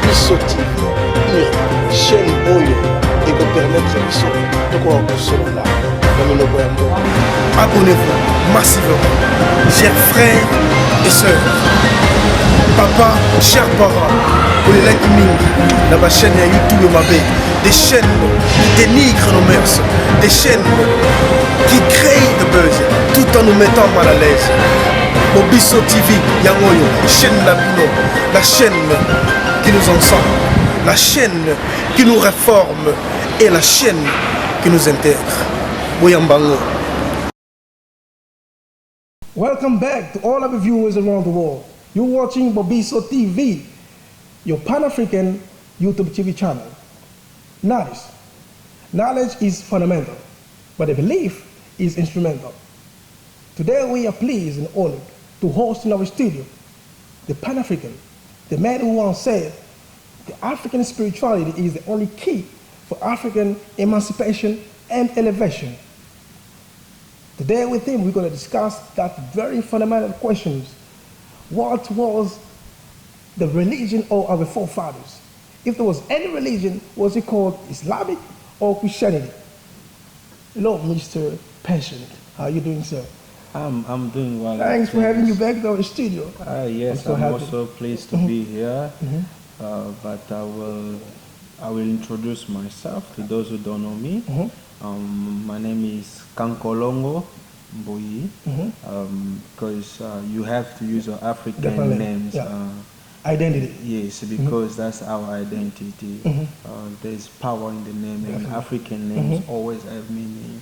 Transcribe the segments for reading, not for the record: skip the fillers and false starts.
biso TV chaîne oyo ekopermettre biso tokoka kosolola na minoko ya mboka. Abonnez-vous massivement, chers frères et sœurs, papa, chers parents, pour les likes mingi, dans ma chaîne YouTube Mabé, des chaînes qui dénigrent nos mœurs, des chaînes qui créent de buzz, tout en nous mettant mal à l'aise. Mobiso TV, Yangoyo, chaîne Labino, la chaîne qui nous ensemble, la chaîne qui nous réforme et la chaîne qui nous intègre. Boyambango. Welcome back to all of the viewers around the world. You're watching Bobiso TV, your Pan-African YouTube TV channel. Knowledge is fundamental, but the belief is instrumental. Today we are pleased and honored to host in our studio the Pan-African, the man who once said the African spirituality is the only key for African emancipation and elevation. Today with him, we're going to discuss that very fundamental questions. What was the religion of our forefathers? If there was any religion, was it called Islamic or Christianity? Hello, Mr. Patient. How are you doing, sir? I'm doing well. Thanks for having you back to our studio. Yes, I'm also pleased to be here. But I will introduce myself to those who don't know me. My name is Kankolongo Mboyi, because you have to use your African names. Yeah. Identity. Yes, because that's our identity. There's power in the name, and African names always have meaning.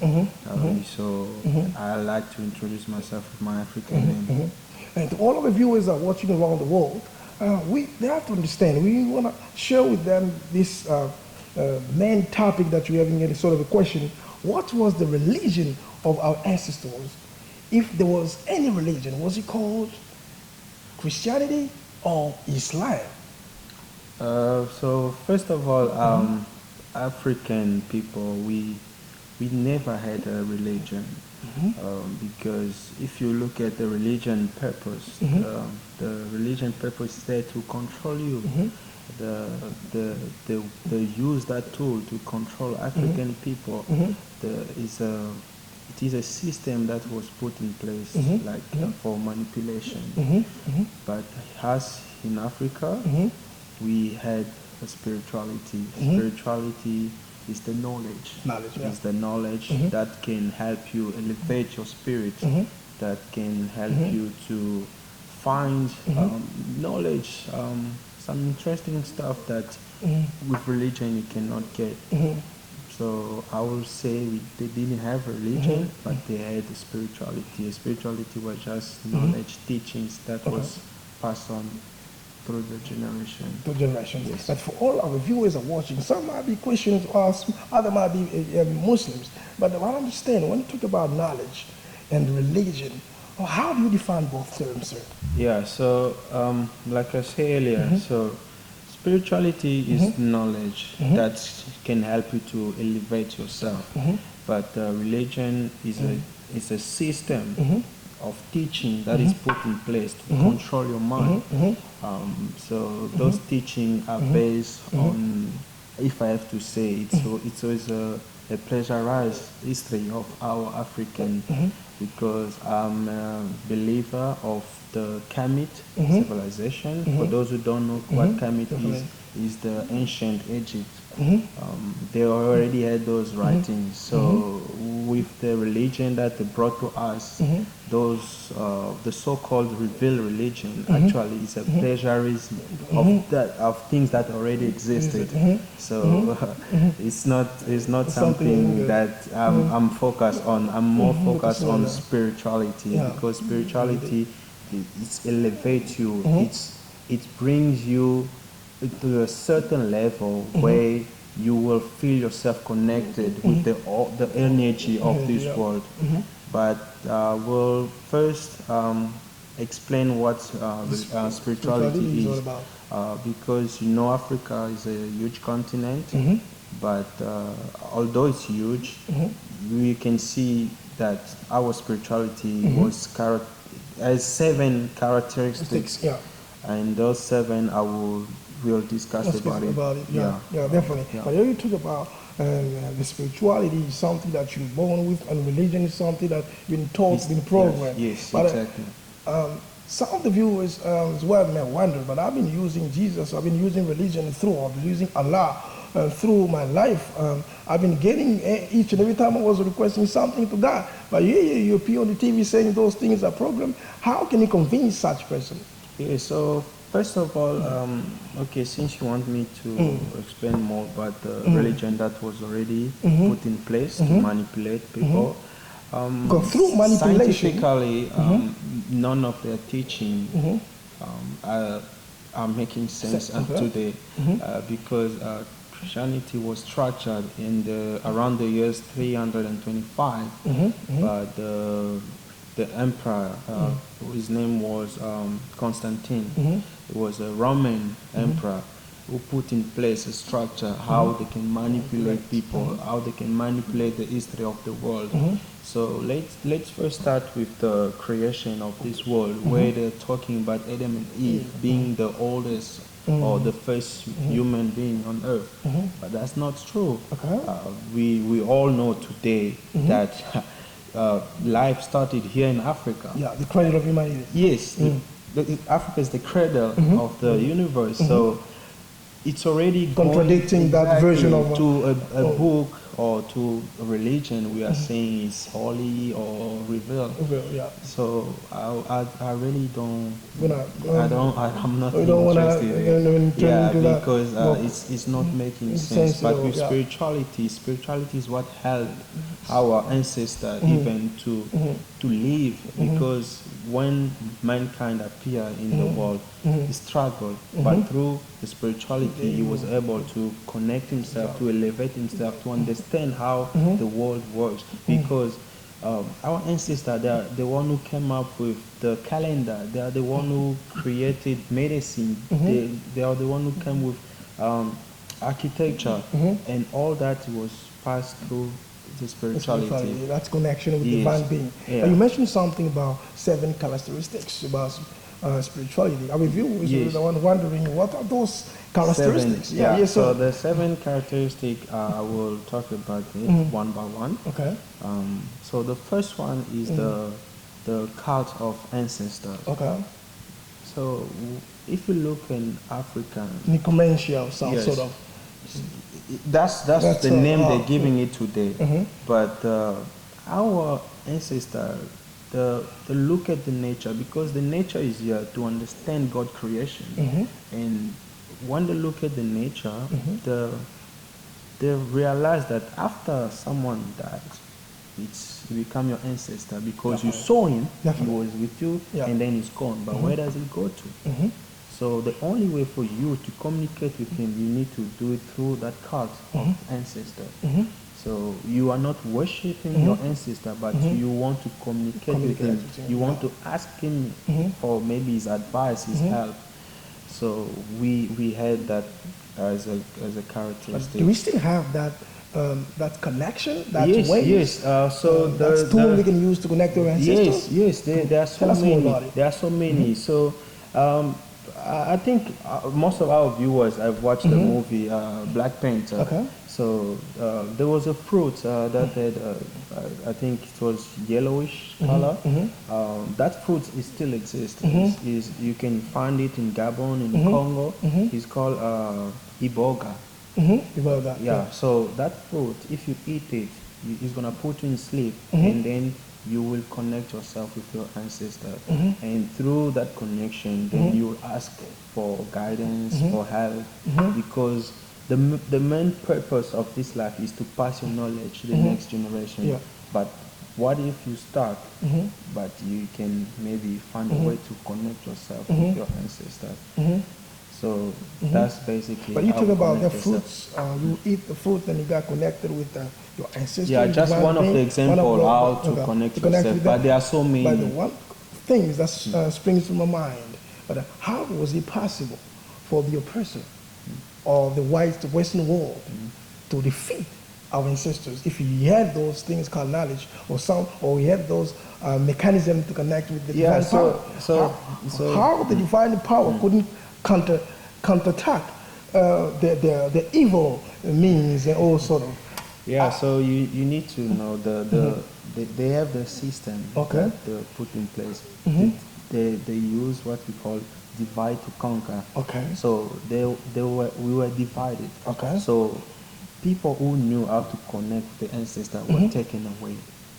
So I like to introduce myself with my African name. And to all of the viewers that are watching around the world, they have to understand. We want to share with them this main topic that you're having any sort of a question. What was the religion of our ancestors? If there was any religion, was it called Christianity or Islam? So first of all, African people, we never had a religion, because if you look at the religion purpose, the religion purpose is there to control you. They use that tool to control African people. It is a system that was put in place for manipulation. But as in Africa, we had a spirituality. Spirituality is the knowledge. It's the knowledge that can help you elevate your spirit, that can help you to find knowledge, some interesting stuff that with religion you cannot get. So I will say they didn't have religion, but they had a spirituality. Spirituality was just knowledge, teachings that was passed on through the generation. Through generations. Yes. But for all our viewers are watching, some might be Christians, or other might be Muslims. But I understand when you talk about knowledge and religion, how do you define both terms, sir? Yeah. So like I said earlier, so spirituality is knowledge that can help you to elevate yourself, but religion is a system of teaching that is put in place to control your mind. So those teachings are based on, if I have to say, it's always a pleasurized history of our African, because I'm a believer of the Kemet civilization. For those who don't know what Kemet is the ancient Egypt. They already had those writings. So with the religion that they brought to us, those the so-called revealed religion actually is a plagiarism of things that already existed. So it's not something that I'm focused on. I'm more focused on spirituality, because spirituality it elevates you. It brings you to a certain level where you will feel yourself connected with the energy of this world. But we'll first explain what spirituality is, because Africa is a huge continent, but although it's huge, we can see that our spirituality has 7 characteristics, and those 7 I will we'll discuss Let's about speak it. about it. Yeah, definitely. Yeah. But when you talk about the spirituality is something that you're born with, and religion is something that you've been taught, Yes, been programmed. yes, But, exactly. Some of the viewers as well may wonder, but I've been using Jesus, I've been using religion I've been using Allah through my life. I've been getting each and every time I was requesting something to God. But you appear on the TV saying those things are programmed. How can you convince such person? Yeah, so first of all, okay, since you want me to explain more about the religion that was already put in place to manipulate people, Because through manipulation, scientifically, none of their teaching are making sense today because Christianity was structured in around the years 325, but the emperor, his name was Constantine. It was a Roman emperor who put in place a structure how they can manipulate people, how they can manipulate the history of the world. So let's first start with the creation of this world, where they're talking about Adam and Eve being the oldest or the first human being on earth. But that's not true. We all know today that life started here in Africa. yeah, the cradle of humanity. Yes, Africa is the cradle of the universe. So it's already Contradicting that version of to a book or to a religion we are saying is holy or revealed. Yeah. So I really don't. I'm not We don't wanna, interested. turn into that. Because it's not making sense. But with spirituality is what helped our ancestors even to live. Because when mankind appeared in the world, he struggled, but through the spirituality, he was able to connect himself, to elevate himself, to understand how the world works. Because our ancestors, they are the one who came up with the calendar. They are the one who created medicine. They are the one who came with architecture, and all that was passed through the spirituality. That's connection with Yes. divine being. Yeah. But you mentioned something about 7 characteristics about spirituality. Our viewers Yes. are the one wondering what are those characteristics. 7, Yes, so sir. the 7 characteristics, I will talk about it one by one. Okay. So the first one is the cult of ancestors. Okay. So if you look in Africa, Necromantia, some Yes. sort of. that's That's the name a- they're giving it today. But our ancestors, the look at the nature, because the nature is here to understand God's creation, and when they look at the nature, they realize that after someone dies, you become your ancestor because you saw him, Definitely. he was with you, Yeah. and then he's gone. But where does he go to? So the only way for you to communicate with him, you need to do it through that cult of ancestor. So you are not worshiping your ancestor, but you want to communicate with him. with him, You want to ask him for maybe his advice, his help. So we had that as a But characteristic. do we still have that connection? That Yes, way? yes. So that's tool we can use to connect to our ancestors? Yes, there are so Tell us more many. about it. There are so many. So I think most of our viewers have watched the movie Black Panther. Okay. So there was a fruit that had, I think it was yellowish color. That fruit is still exists. Is you can find it in Gabon, in Congo. It's called iboga. About that. Yeah. So that fruit, if you eat it, it's gonna put you in sleep, and then you will connect yourself with your ancestors. And through that connection, then you ask for guidance, for help, because the main purpose of this life is to pass your knowledge to the next generation. Yeah. But what if you start, but you can maybe find a way to connect yourself with your ancestors? So that's basically. But you how talk we about the connect yourself. fruits. You eat the fruit and you got connected with your ancestors. Yeah, just divine one of the being, examples how to okay, connect with yourself. them. But there are so many. But the one thing that springs to my mind, but how was it possible for the oppressor of the Western world to defeat our ancestors if he had those things called knowledge or he had those mechanisms to connect with the divine power? So How the divine power couldn't counter counterattack the evil means and all sort of. Yeah, so you need to know they have the system Okay. that they put in place. They use what we call divide to conquer. Okay. So we were divided. Okay. So people who knew how to connect with the ancestors were taken away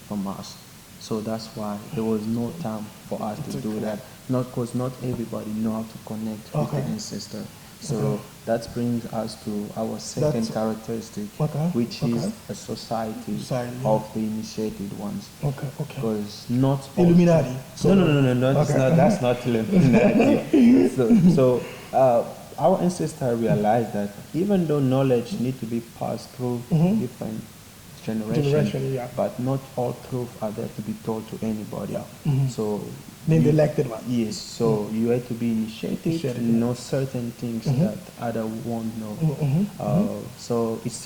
from us. So that's why there was no time for us to do that. Not because not everybody know how to connect with Okay. the ancestor. So that brings us to our second That's- characteristic, Okay, which okay. is a society Society. of the initiated ones. Okay. Okay. Because not all- Illuminati. no, it's Okay. not, that's not Illuminati. so our ancestors realized that even though knowledge need to be passed through different generations, Generation, yeah. but not all truth are there to be told to anybody. So Then the you- elected one. Yes, so you had to be initiated, Initiated, know certain things that other won't know. So it's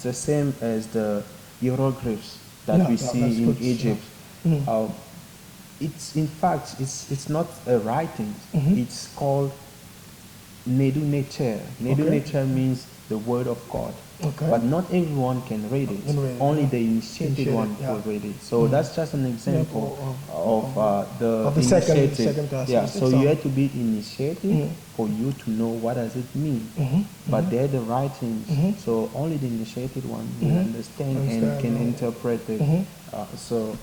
the same as the hieroglyphs that Yeah, we yeah, see that's in good, yeah. Egypt. It's in fact it's not a writing. It's called Nedu Neter. Nedu Okay. Neter means the word of God. Okay. But not everyone can read it. Can read it, Only yeah. the initiated Initiated, one yeah. will read it. So that's just an example of the of the second initiated. class. Yeah. So So- you had to be initiated for you to know what does it mean. But they're the writings. So only the initiated one will understand and Understand, can yeah. interpret it. So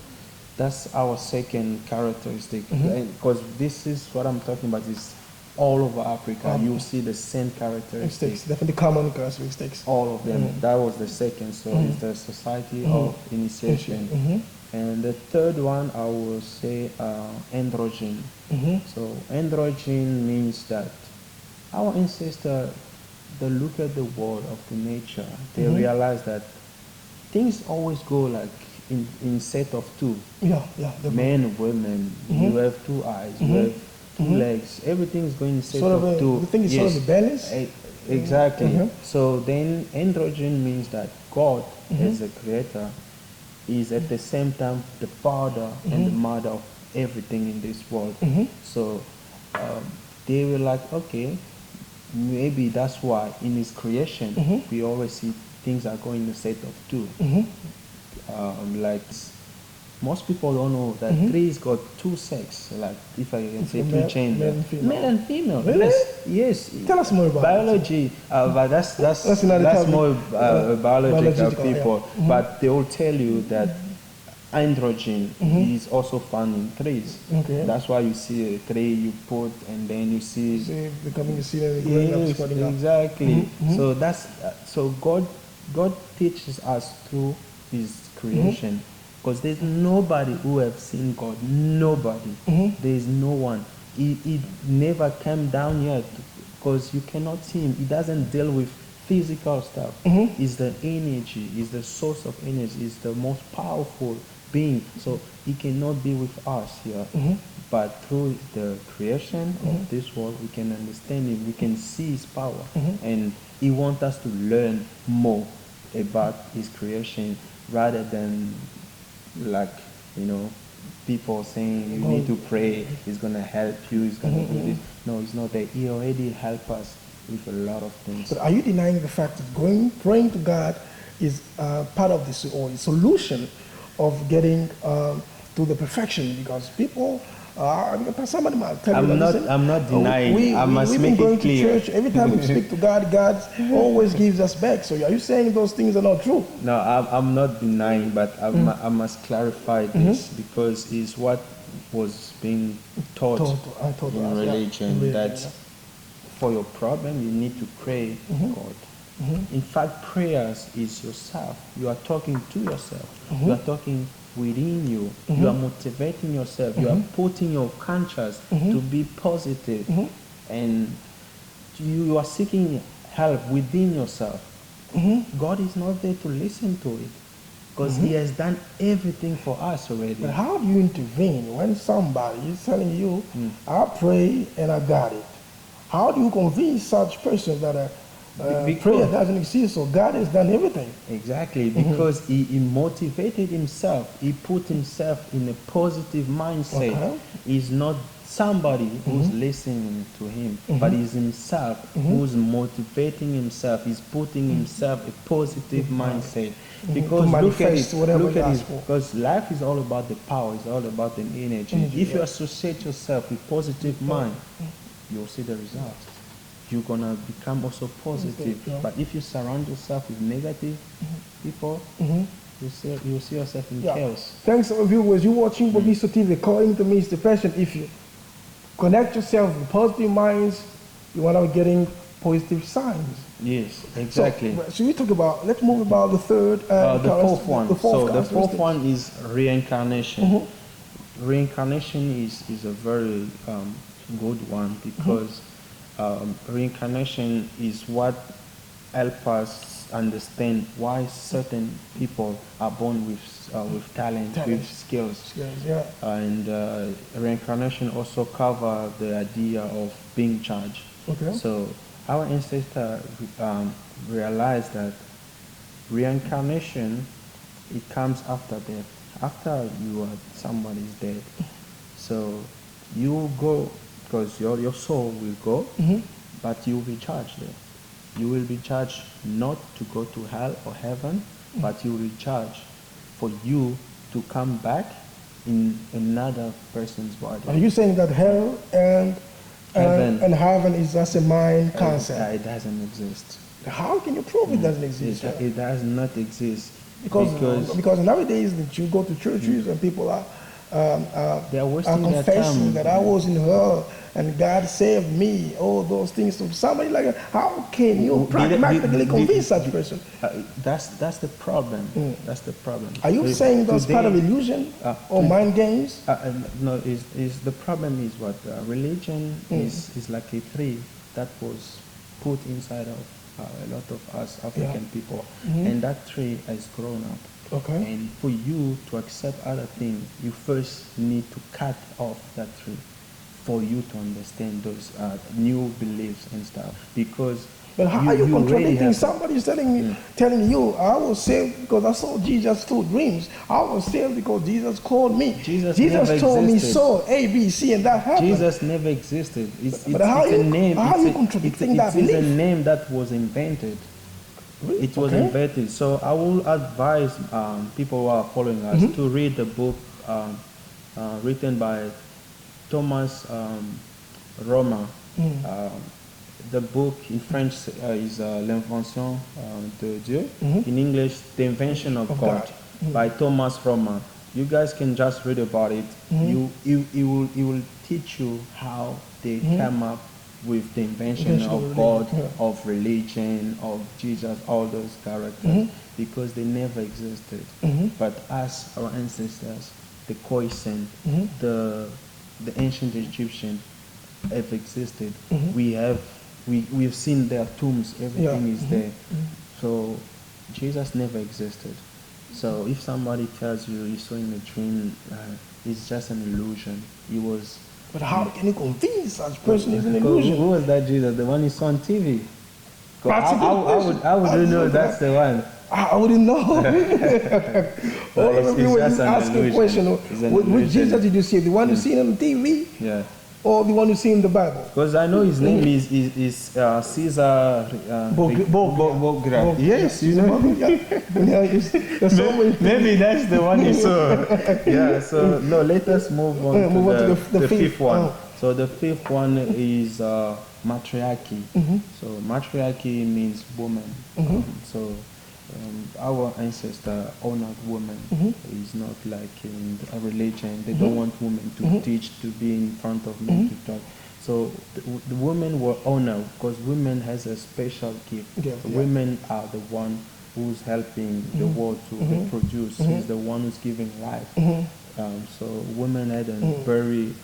that's our second characteristic. Because this is what I'm talking about. Is all over Africa. You see the same characteristics. Mistakes, definitely common characteristics. All of them. That was the second. So it's the society of initiation. And the third one, I will say androgen. So androgen means that our ancestors, they look at the world of the nature. They realize that things always go like in set of two. Yeah. The Men, women, you have two eyes, you have two legs, everything is going in set sort of of two. the thing is sort of a balance. Exactly. So then androgen means that God as a creator is at the same time the father and the mother of everything in this world. So they were like, okay, maybe that's why in his creation we always see things are going in a set of two. Like most people don't know that trees got two sex. Like if I can say two Male- gender, male and female. male and female. Really? Yes. Tell us more about biology. But That's another that's topic. more biological Biological, people. yeah. But they will tell you that androgen is also found in trees. Okay. That's why you see a tree you put and then you see. See, becoming a senior and growing up, Yes, squatting up. exactly. So that's so God teaches us through His creation, because there's nobody who have seen God. Nobody. There is no one. He never came down yet, because you cannot see Him. He doesn't deal with physical stuff. He's the energy. He's the source of energy. He's the most powerful being. So He cannot be with us here. But through the creation of this world, we can understand Him. We can see His power, and He wants us to learn more about His creation, rather than like people saying you need to pray. He's gonna help you. He's gonna do this. No, it's not that. He already helped us with a lot of things. But are you denying the fact that praying to God is part of this or a solution of getting to the perfection? Because people, somebody might tell you that, I'm not denying. I must we've been make going it clear. to church. Every time we speak to God, God always gives us back. So are you saying those things are not true? No, I'm not denying, but I must clarify this, because it's what was being taught I told in us, yeah. religion, In that religion, for your problem you need to pray God. In fact, prayers is yourself. You are talking to yourself. You are talking within you. You are motivating yourself. You are putting your conscience to be positive, and you are seeking help within yourself. God is not there to listen to it, because He has done everything for us already. But how do you intervene when somebody is telling you, I pray and I got it? How do you convince such person that Because- prayer doesn't exist, so God has done everything? Exactly, because he motivated himself. He put himself in a positive mindset. Okay. He's not somebody who's listening to him, but it's himself who's motivating himself, he's putting himself a positive mindset. Because look at manifest it, whatever look you at ask it, for. because life is all about the power, it's all about the energy. If you associate yourself with positive mind, you'll see the results. You're gonna become also positive. But if you surround yourself with negative people, you'll see yourself in chaos. Thanks, viewers. You're watching Bobiso TV. According to me, it's the fashion. If you connect yourself with positive minds, you are now getting positive signs. Yes, exactly. So, should we talk about? Let's move about the third. The fourth one. The fourth The fourth characteristic. one is reincarnation. Reincarnation is a very good one because reincarnation is what helps us understand why certain people are born with talent, with skills. Yeah. And reincarnation also cover the idea of being judged. Okay. So our ancestors realized that reincarnation, it comes after death. After somebody's dead, so you will go, because your soul will go, but you will be judged there. You will be judged not to go to hell or heaven, but you will be judged for you to come back in another person's body. Are you saying that hell and heaven is just a mind concept? It doesn't exist. How can you prove it doesn't exist? It does not exist. Because nowadays that you go to churches and people are they are wasting their confessing time. that I was in hell and God saved me. All those things. So somebody like that, how can you pragmatically convince such person? That's the problem. That's the problem. Are you saying that's part of illusion or mind games? No, is the problem is what religion is like a tree that was put inside of a lot of us African people, and that tree has grown up. Okay. And for you to accept other things, you first need to cut off that tree for you to understand those new beliefs and stuff. Because but how are you contradicting? really Somebody's telling you, I was saved because I saw Jesus through dreams. I was saved because Jesus called me. Jesus told me existed. so, A, B, C, and that happened. Jesus never existed. It's how a name. How are you contradicting that It's a belief? name that was invented. Really? It was Okay. invented. So I will advise people who are following us to read the book written by Thomas Roma. The book in French is L'invention de Dieu. In English, The Invention of God, by Thomas Roma. You guys can just read about it. It will teach you how they came up with the invention of God, of religion, of Jesus, all those characters, because they never existed. But as our ancestors, the Khoisan, the ancient Egyptian have existed. We've seen their tombs, everything is there. So Jesus never existed. So if somebody tells you he saw in a dream, it's just an illusion. He was. But how can you convince such person is an illusion? Who was that Jesus? The one you saw on TV? That's a good question. How would you know that's the one? I wouldn't know. All of you were just an asking a illusion. question. It's an Which illusion. Jesus did you see? The one you seen on TV Yeah. or the one you see in the Bible? Because I know his name is Caesar Borgia. Yes, you know. There's so many. Maybe that's the one you saw. Yeah, so no, let us move on to the fifth one. So the fifth one is matriarchy. So matriarchy means woman. Our ancestor honored women. It's not like in a religion. They don't want women to teach, to be in front of men to talk. So the women were honored because women has a special gift. Women are the one who's helping the world to reproduce. She's the one who's giving life. So women had a very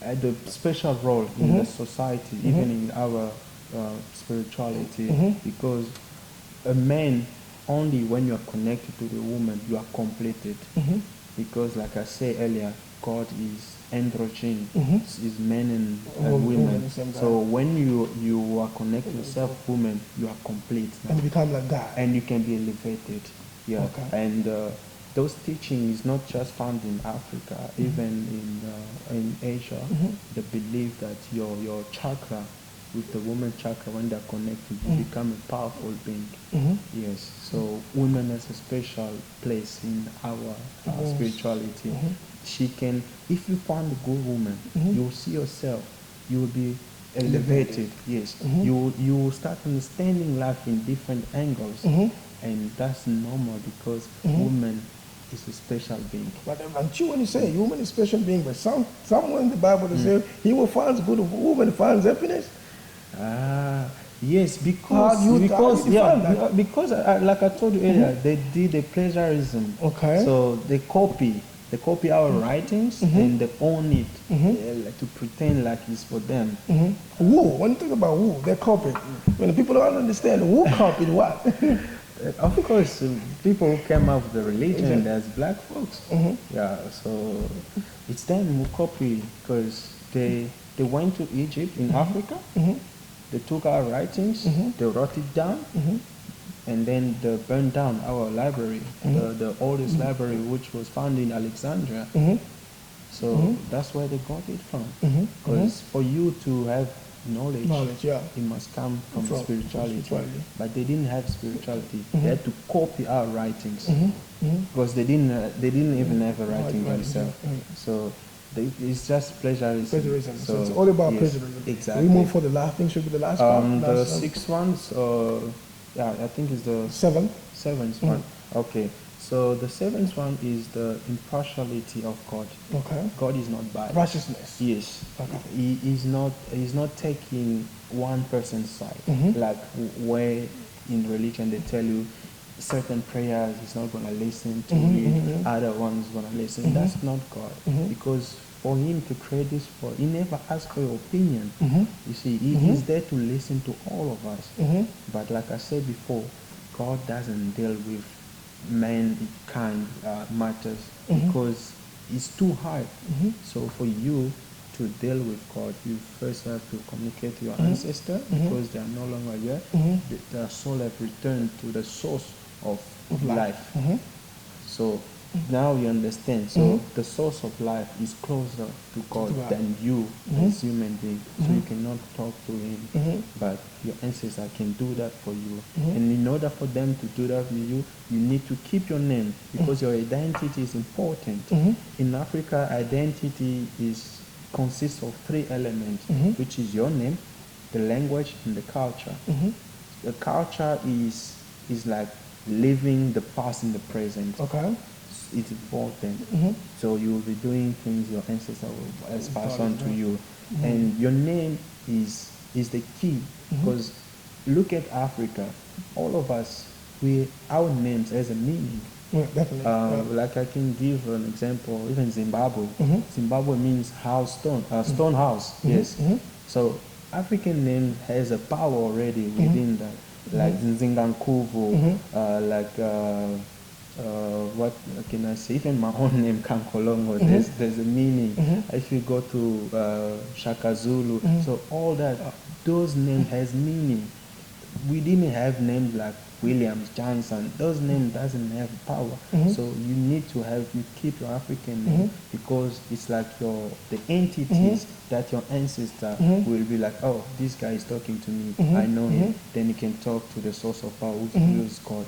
had a special role in the society, even in our spirituality, because a man, only when you are connected to the woman, you are completed. Because like I said earlier, God is androgyne, is men and women. So when you are connected to yourself, woman, you are complete now. And you become like God. And you can be elevated. Yeah. Okay. And those teaching is not just found in Africa, even in Asia. The belief that your chakra, with the woman chakra, when they're connected, you become a powerful being. Yes. So women has a special place in our spirituality. She can, if you find a good woman, you will see yourself. You will be elevated. Yes. You will start understanding life in different angles, and that's normal because woman is a special being. But I'm sure when you say woman is a special being, but somewhere in the Bible they say he who finds good woman finds happiness. Yes, How do you define that? because like I told you earlier, they did the plagiarism. Okay. So they copy our writings and they own it like to pretend like it's for them. Who? When you talk about who, they're copied. When the people don't understand who copied what. Of course, people who came up with the religion, there's black folks. Yeah, so it's them who copy because they went to Egypt in Africa. They took our writings, they wrote it down, and then they burned down our library, the oldest library, which was found in Alexandria. So that's where they got it from. Because for you to have knowledge, it must come from spirituality. But they didn't have spirituality. They had to copy our writings because they didn't even have a writing themselves. So it's just plagiarism. So it's all about plagiarism. Exactly. We move for the last thing. Should be the last one. The sixth ones, I think it's the seventh one. Okay. So the seventh one is the impartiality of God. Okay. God is not biased. Righteousness. Yes. Okay. He's not taking one person's side. Like where in religion they tell you certain prayers he's not going to listen to it, other ones going to listen. That's not God. Because for him to create this world, he never asked for your opinion. You see, he's there to listen to all of us. But like I said before, God doesn't deal with mankind matters because it's too hard. So for you to deal with God, you first have to communicate to your ancestor because they are no longer here. Their soul have returned to the source of life. So now you understand. So the source of life is closer to God than you as human being. So you cannot talk to him, but your ancestor can do that for you. And in order for them to do that for you, you need to keep your name because your identity is important. In Africa, identity consists of three elements, which is your name, the language, and the culture. The culture is like living the past in the present. Okay. It's important. So you will be doing things your ancestors will pass on to you. And your name is the key because look at Africa. All of us, our names has a meaning. Yeah, definitely. Like I can give an example, even Zimbabwe. Zimbabwe means stone house. Yes. So African name has a power already within that. Like Nzingankuvu, what can I say? Even my own name, Kankolongo, there's a meaning. If you go to Shaka Zulu, so all that, those names has meaning. We didn't have names like Williams, Johnson. Those names doesn't have power. So you need to keep your African name because it's like the entities that your ancestor will be like, oh, this guy is talking to me. I know him. Then you can talk to the source of power, which is God.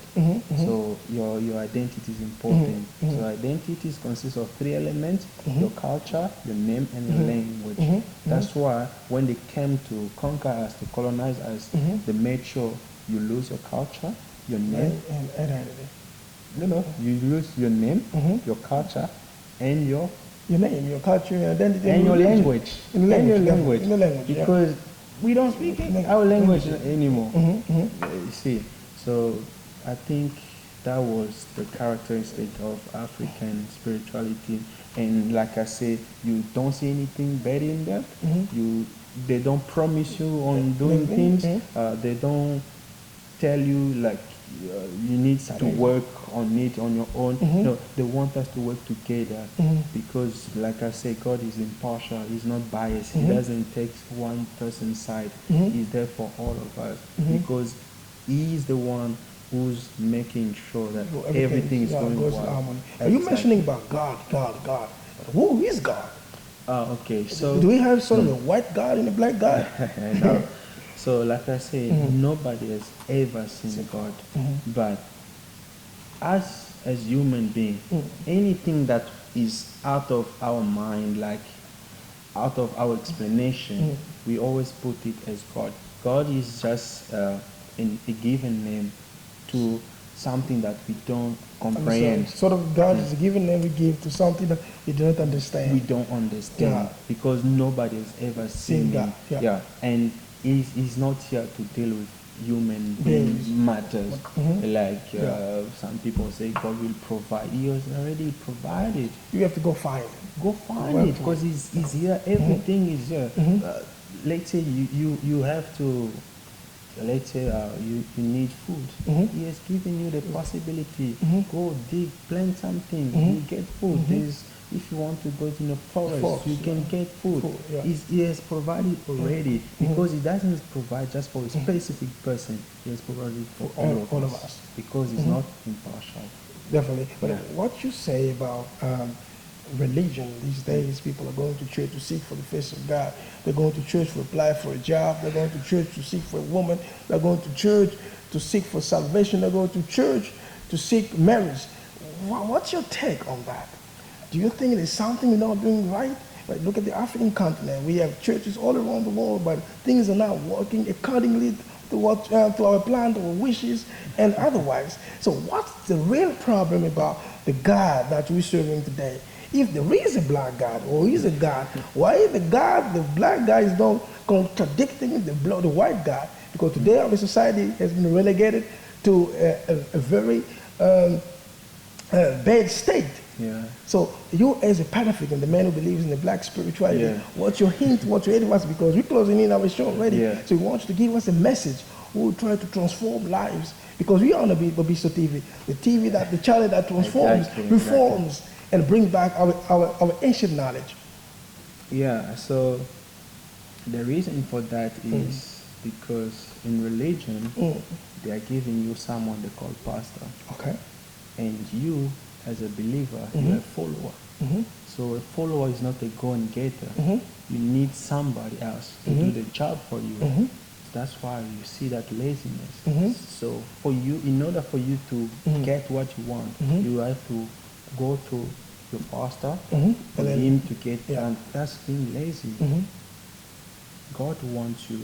So your identity is important. So identities consist of three elements: your culture, your name, and your language. That's why when they came to conquer us, to colonize us, they made sure you lose your culture, your name, and identity. You lose your name, your culture, and your name, your culture, your identity, and your language. And your language. Because we don't speak our language anymore. You see, so I think that was the characteristic of African spirituality. And like I said, you don't see anything bad in that. They don't promise you on doing things. They don't tell you like you need to work on it on your own. No, they want us to work together because, like I say, God is impartial. He's not biased. He doesn't take one person's side. He's there for all of us because He is the one who's making sure that Well, everything is going goes in well. harmony. Are you Exactly. mentioning about God, God, God? Who is God? Okay, so Do we have sort of a white God and a black God? no. So, like I say, nobody has ever seen God, but as human being, anything that is out of our mind, like out of our explanation, we always put it as God. God is just a given name to something that we don't comprehend. Sort of God is a given name we give to something that we do not understand. We don't understand Yeah. because nobody has ever Seen seen God, him. yeah. And he's not here to deal with human Beings. being matters. Like Yeah. some people say God will provide. He has already provided. You have to go find it. Go find Well, it because he's here. Everything is here. Let's say you have to. Let's say you need food. He has given you the possibility. Go dig, plant something. You get food. There's, if you want to go to the forest, you can get food. Food, yeah. He has provided already because he doesn't provide just for a specific person. He has provided for all of us because he's not impartial. Definitely. But Yeah. what you say about religion these days, people are going to church to seek for the face of God. They're going to church to apply for a job. They're going to church to seek for a woman. They're going to church to seek for salvation. They're going to church to seek marriage. What's your take on that? Do you think there's something we're not doing right? Like, look at the African continent. We have churches all around the world, but things are not working accordingly to what to our plan, to our wishes, and otherwise. So what's the real problem about the God that we're serving today? If there is a black God or is a God, why is the black God is not contradicting the white God? Because today our society has been relegated to a very bad state. Yeah. So you as a Pan-African, the man who believes in the black spirituality, Yeah. what's your hint, what's your advice? Because we're closing in our show already. Yeah. So we want you to give us a message. We will try to transform lives. Because we are on the Bobiso TV, the channel that transforms, Exactly, reforms, and bring back our ancient knowledge. Yeah, so the reason for that is because in religion, they are giving you someone they call pastor. Okay. And you, as a believer, you're a follower. So a follower is not a go-and-getter. You need somebody else to do the job for you. That's why you see that laziness. So for you, in order for you to get what you want, you have to go to your pastor for And then- him to get, yeah. and that's being lazy. God wants you,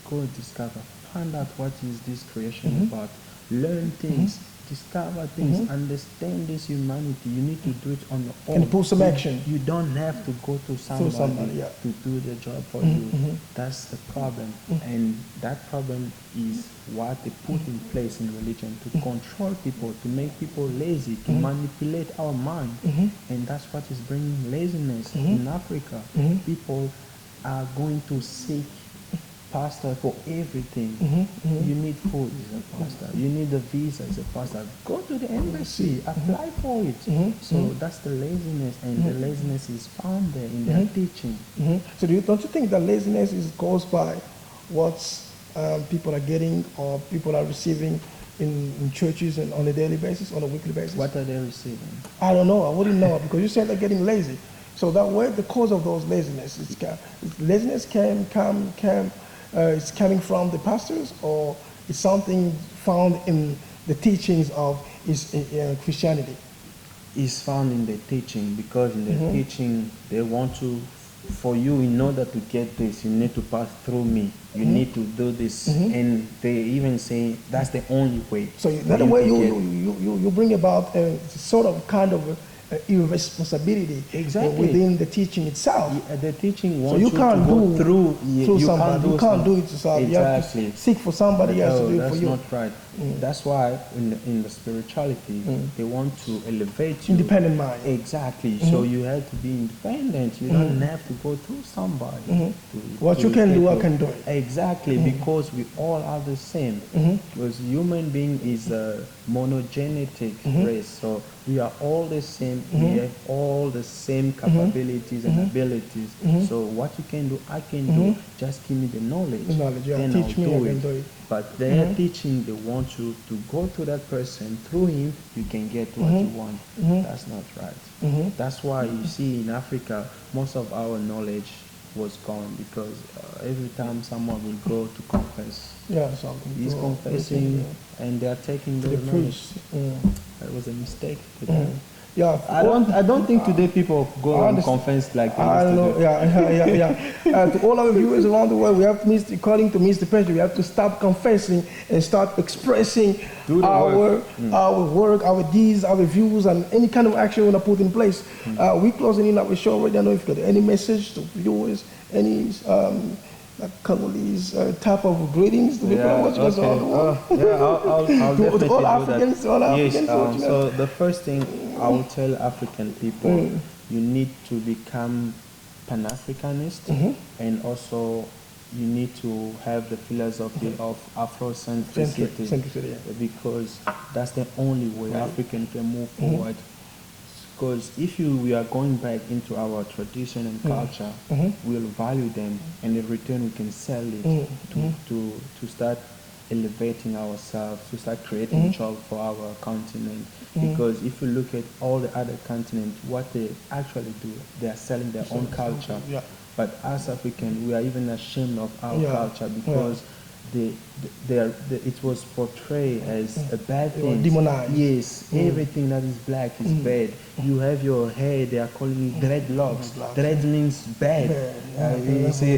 go and discover, find out what is this creation about, learn things, discover things, understand this humanity. You need to do it on your own. And put some action. You don't have to go to somebody, yeah. to do the job for you. That's the problem. And that problem is what they put in place in religion to control people, to make people lazy, to manipulate our mind. And that's what is bringing laziness in Africa. People are going to seek pastor for everything. You need food as a pastor. You need a visa as a pastor. Go to the embassy, apply for it. So that's the laziness, and the laziness is found there in their teaching. So don't you think that laziness is caused by what people are getting or people are receiving in churches and on a daily basis, on a weekly basis? What are they receiving? I don't know. I wouldn't know because you said they're getting lazy. So that where the cause of those laziness is laziness it's coming from the pastors, or it's something found in the teachings of Christianity? Is found in the teaching, because in the teaching they want to, for you, in order to get this, you need to pass through me. You need to do this, and they even say that's the only way. So for that you way to get- you bring about a sort of kind of irresponsibility Exactly. within the teaching itself. The teaching So wants you to can't go do through. through somebody. You can't do it yourself. You have Exactly. to seek for somebody else to do it that's for you. not right. That's why in the spirituality they want to elevate you. Independent mind. Exactly. So you have to be independent. You don't have to go through somebody. What you can do, I can do it. Exactly, because we all are the same. Because human being is a monogenetic race, so we are all the same. African, we have all the same capabilities and abilities. So what you can do, I can do. Just give me the knowledge. The knowledge, yeah. Then Teach I'll me, I do can it. do it. But they're teaching, they want you to go to that person. Through him, you can get what you want. That's not right. That's why you see in Africa, most of our knowledge was gone because every time someone will go to confess, Yeah, something. he's confessing and they are taking the those knowledge. priest. That was a mistake to them. Yeah. I don't think today people go I and understand. confess like they I used don't to know. do. Yeah. To all our viewers around the world, we have to, according to Mr. Pedro, we have to stop confessing and start expressing Do the our work. our deeds, our views, and any kind of action we want to put in place. We're closing in our show right now. I don't know if you got any message to viewers, any Congolese type of greetings to people watching us all the world. I'll definitely To all do Africans, that. all Yes, Africans watching us. so the first thing I will tell African people, you need to become Pan-Africanist, and also you need to have the philosophy of Afrocentricity, Centricity, yeah. because that's the only way African can move forward. Because if we are going back into our tradition and culture, we'll value them, and in return we can sell it to start elevating ourselves, to start creating jobs for our continent. Because if you look at all the other continents, what they actually do, they are selling their own culture. Yeah. But as African, we are even ashamed of our culture because it was portrayed as a bad thing. Demonized. Yes, everything that is black is bad. You have your hair, they are calling it dreadlocks. Dread means bad. You see,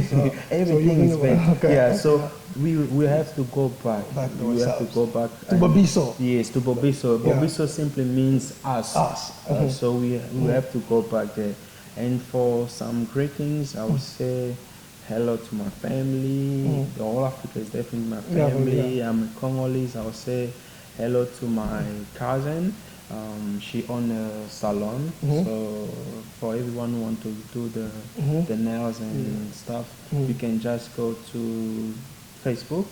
everything is bad. Okay. Yeah, so we have to go back. to We have to ourselves. go back. To Bobiso. Yes, to Bobiso. Bobiso simply means us. So we have to go back there. And for some greetings, I would say hello to my family. The whole Africa is definitely my family. I'm a Congolese. I would say hello to my cousin. She owns a salon. So for everyone who want to do the nails and stuff, you can just go to Facebook.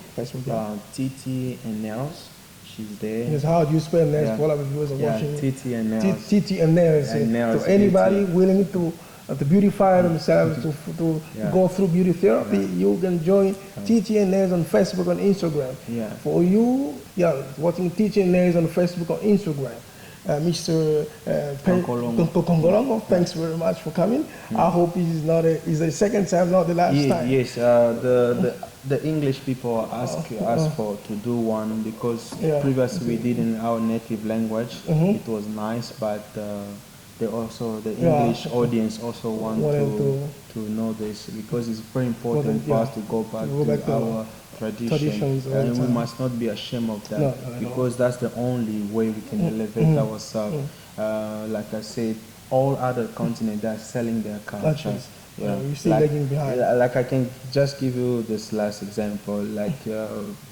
TT and Nails. She's there. Yes, how do you spell nails? Yeah. For all of the viewers are watching. TT and Nails. TT and nails. And nails, So anybody TT. willing to beautify themselves, to go through beauty therapy, you can join TT and Nails on Facebook and Instagram. Yeah. For you, watching TT and Nails on Facebook or Instagram. Mr. Kongolongo, thanks very much for coming. I hope it is not it's the second time, not the last time. Yes, the English people ask for to do one because previously we did in our native language. It was nice, but the English audience also want to know this because it's very important for us to go back to our traditions, and we must not be ashamed of that because that's the only way we can elevate ourselves. Like I said, all other continents are selling their cultures. You see lagging behind. Like I can just give you this last example, like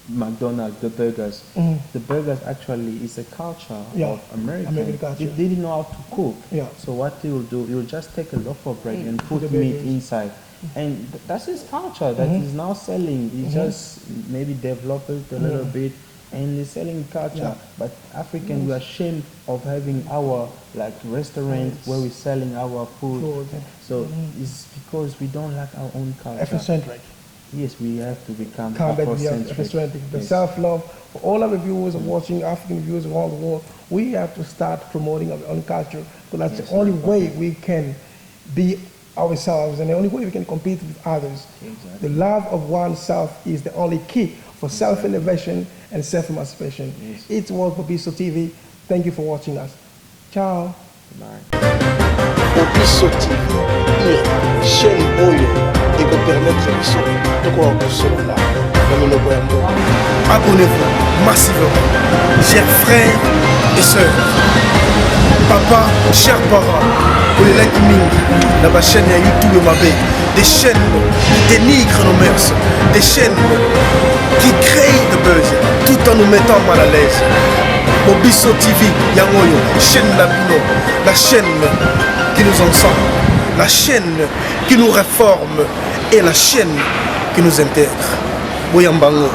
McDonald's, the burgers. The burgers actually is a culture of American culture. They didn't know how to cook. So what they will do, you'll just take a loaf of bread and put meat inside. And that's his culture that he's now selling. He just maybe developed it a little bit and he's selling culture. But African, we are ashamed of having our restaurant where we're selling our food. So it's because we don't like our own culture. Afrocentric. Yes, we have to become Afrocentric. The self-love. For all our viewers watching, African viewers around the world, we have to start promoting our own culture because that's the only way we can be ourselves and the only way we can compete with others. The love of oneself is the only key for self-elevation and self-emancipation. It was Bobiso TV. Thank you for watching us. Ciao. Bye. Bobiso TV, chaîne oyo permettre biso tokoka kosolola na minoko ya mboka. Abonnez-vous massivement, chers frères et sœurs. Papa, chers parents, pour les likes mingi, dans ma chaîne YouTube Mabé, des chaînes qui dénigrent nos mœurs, des chaînes qui créent le buzz tout en nous mettant mal à l'aise. Bobiso TV, Yangoyo, chaîne Labino, la chaîne qui nous ensemble, la chaîne qui nous réforme et la chaîne qui nous intègre. Boyambango.